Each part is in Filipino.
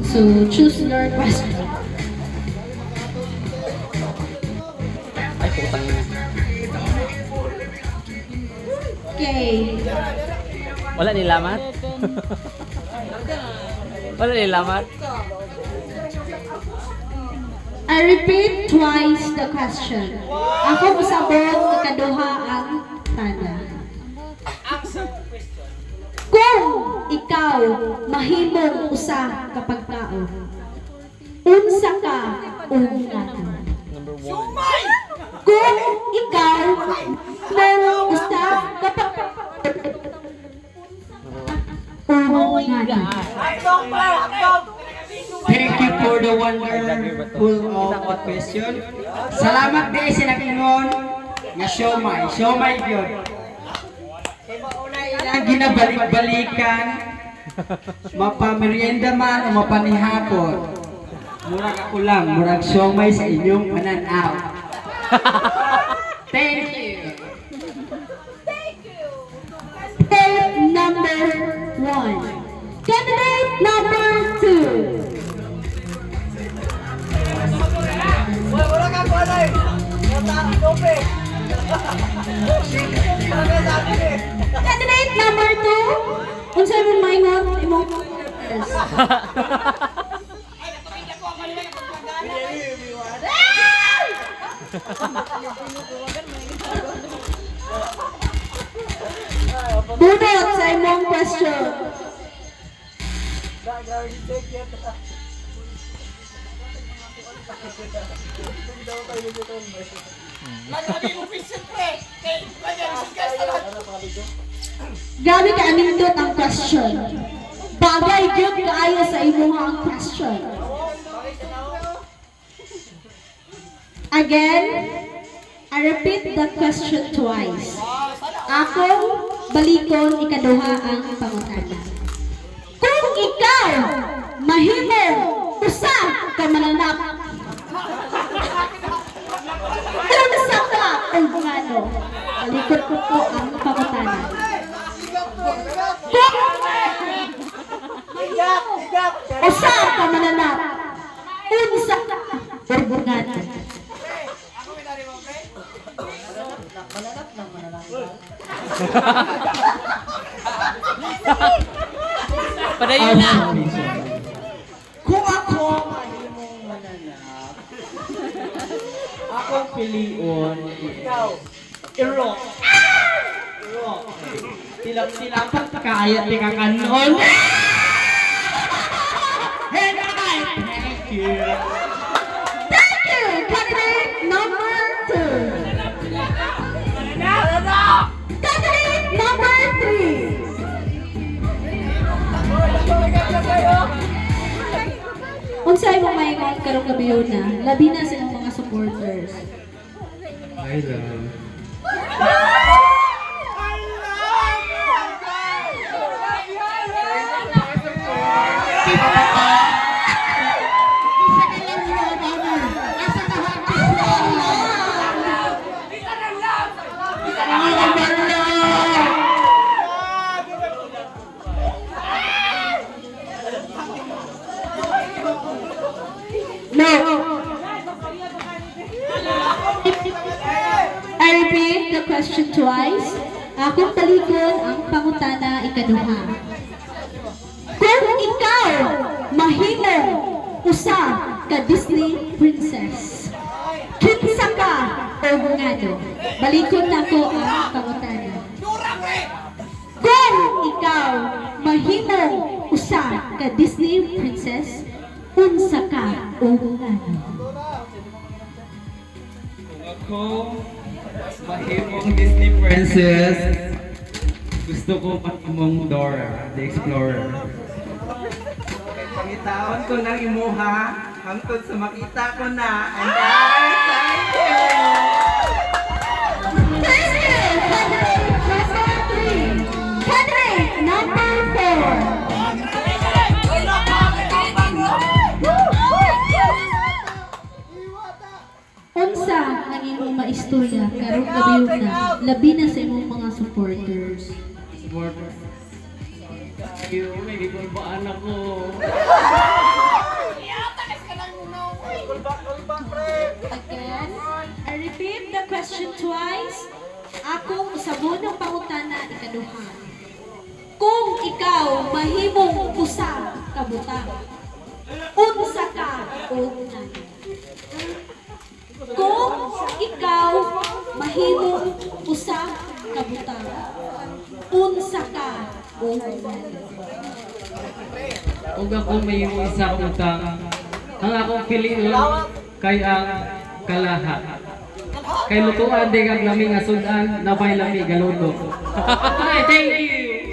So choose your question. Ay, putang ina. Okay. Wala nilamat? Wala nilamat? I repeat twice the question. Ako musabot ikaduha ang tanda. Kung ikaw mahimong usa ka pagkaon, unsa ka ungato? Number 1. Kung ikaw mahimong usa ka pagkaon, ungato? Thank you for the wonderful of question. Salamat din sa nakingon nga siomay. Siomay gyud. Kay mauna ilang ginabalik-balikan, mapamerienda man o mapanihapon. Murag ako lang, murag siomay sa inyong pananaw. Thank you. Candidate number 1. Candidate number 2. Candidate number 2. Unsa imong maingon imong Bunot sa imong question. Gabi ka anindot ang question. Bagay gyud kaayo sa imong ang question. Again, I repeat the question twice. Akong balikon ikaduha ang pangutana. Kung ikaw mahimo usa ka mananap, unsa ka ungano? Balikon ko ang pangutana. Usa ka mananap, unsa ka ungano? Padayon na! Kung ako mahimong mananap, akong pilion ikaw. Irok. Irok. Tilap-tilapat kaya ti kakanon. Hey guys, thank you. Thank you, candidate number 2. Candidate number 3. Unsay mo maingon karong gabi na, labi na sa imong mga supporters. Hi, love. No. I repeat the question twice. Akong talikon ang pangutana ikaduha. Kung ikaw mahimo usa ka Disney princess, kinsa ka o ngano? Balikon nako ang pangutana. Kung ikaw mahimo usa ka Disney princess, unsa ka o ngano? Ako, mahimong Disney princess. Gusto ko mahimong Dora, the Explorer. Pangitaon ko ng imuha, hangtod sa makita ko na, and I thank you! Thank you! Candidate number 4. Unsa ang imong maistorya karong gabi na, labi na sa imong mga supporters. Supporter. Thank you, may gulbaan ako. question twice. Akong usabon ng pangutana ikaduha. Kung ikaw mahimong usa ka butang, unsa ka og nani? Kung ikaw mahimong usa ka butang, unsa ka og nani? Ug ako may isa ka utang. Ang akong piliin kay ang kalaha. Kay lutuan di kag lami nga sudan, nabay lami galuto. Okay, thank you.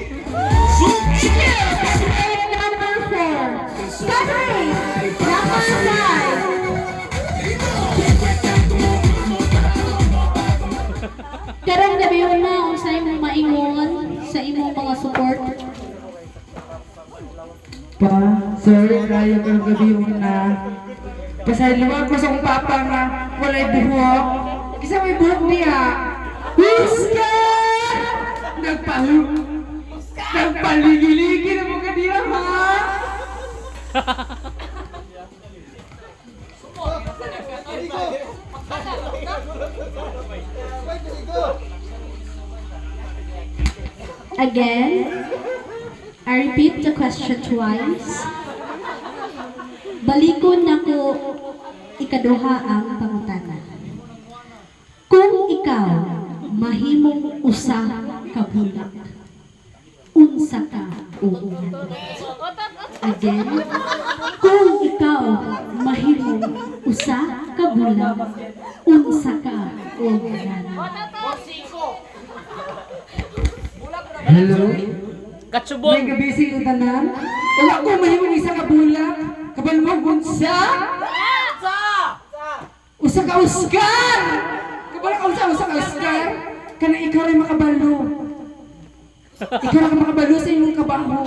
Number 4. Catherine, number 5. Karong gabi na kung sa imong maingon sa imong mga support. Pa, sorry kayo kang gabi na. Pasayloan ko sa kong papa nga walay buhok. Isa may buhok niya. Huska! Nagpaligi-ligi na mo ka niya, ha? Again, I repeat the question twice. Balikon na ko ikaduha ang pangutana. Kung ikaw mahimong usa ka bulak, unsa ka uunan? Again, kung ikaw mahimong usa ka bulak, unsa ka uunan? Hello? May Katsubong. gabi si tanan. Wala ko mahimong isa ka bulak. Kabal mo, gunsa? Usa ka Oscar! Kabal ka usa ka Oscar? Kana ikaw rin makabalo. Ikaw rin makabalo sa imong kabaho.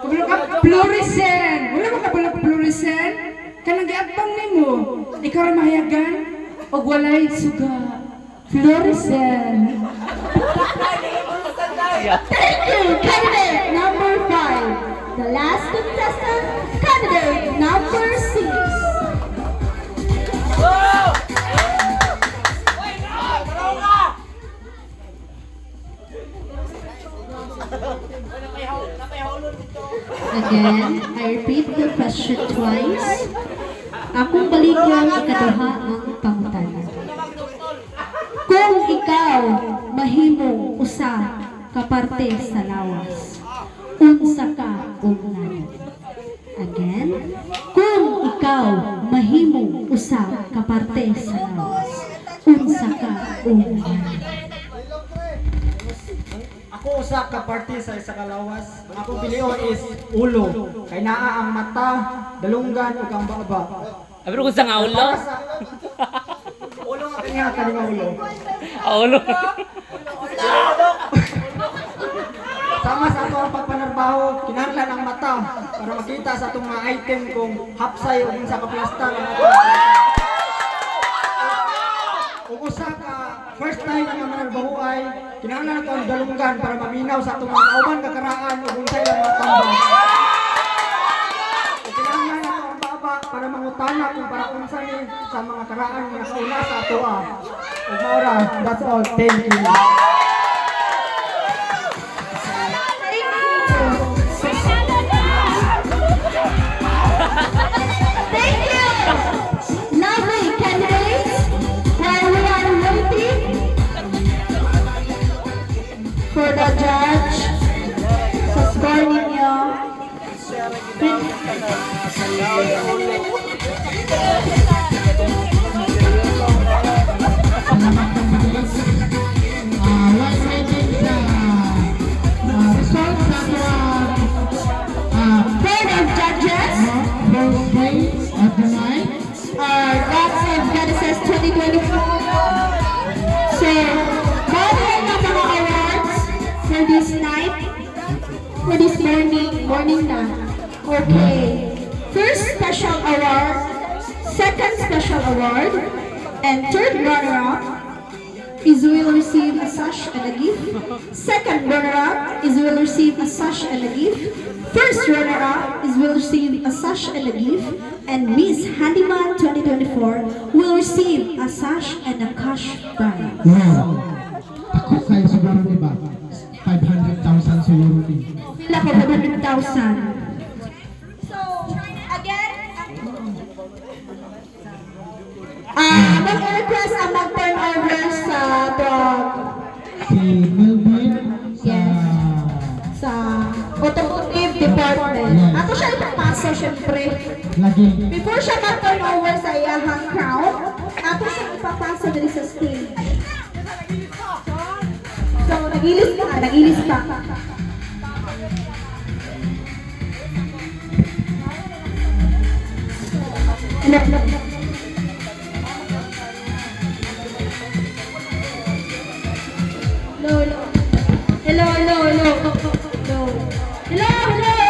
Kabalo ka fluorescent. Wala mo kabalo fluorescent? Kanang giatbang nimo. Ikaw rin mahayagan og walay suga. Fluorescent. Thank you, candidate number 5. The last contestant, candidate number 6. Again, I repeat the question twice. Akong balikon ikaduha ang pangutana. Kung ikaw mahimong usa ka parte sa lawas, unsa ka ug nani? Again, kung ikaw mahimong usa ka parte sa lawas, unsa ka ug nani? Ako usa ka parte sa isa ka lawas. Ang akong pilion is ulo. Kay naa ang mata, dalunggan ug ang baba. Abi ko sa nga ulo. Ulo nga kanya kani nga ulo. Ulo. Sama sa ato ang pagpanarbaho, kinahanglan ang mata para makita sa atong mga item kung hapsay o unsa ka plasta ang mata. Kung usa ka first time nga manarbaho ay kinahanglan nato ang dalunggan para maminaw sa atong mga kauban kakaraan o unsay lang mga tambang. O kinahanglan nato ang baba para mangutana kung para unsa ni sa mga karaan nga nakauna sa ato. Ug maura, that's all. Thank you. Thank you! Lovely candidates, while we are waiting for the judge sa score ninyo, board of judges, Gods of Genesis 2024. So, gathering ng mga awards for this night, for this morning na. Okay. First special award, second special award, and third runner-up. is will receive a sash and a gift. Second runner-up is will receive a sash and a gift. First runner-up is will receive a sash and a gift. And Miss Handyman 2024 will receive a sash and a cash prize. Wow. Ako kayo siguro diba? 500,000 siguro din. Pila ko 100,000. Mag-request ang mag-turnover sa Si Melvin sa... Yes. Sa automotive department. Ato siya ipapasa syempre. Lagi. Before siya mag-turnover sa iyahang crown, ato siya ipapasa dali sa stage. So, nagilis ka. Hello. Hello. Hello.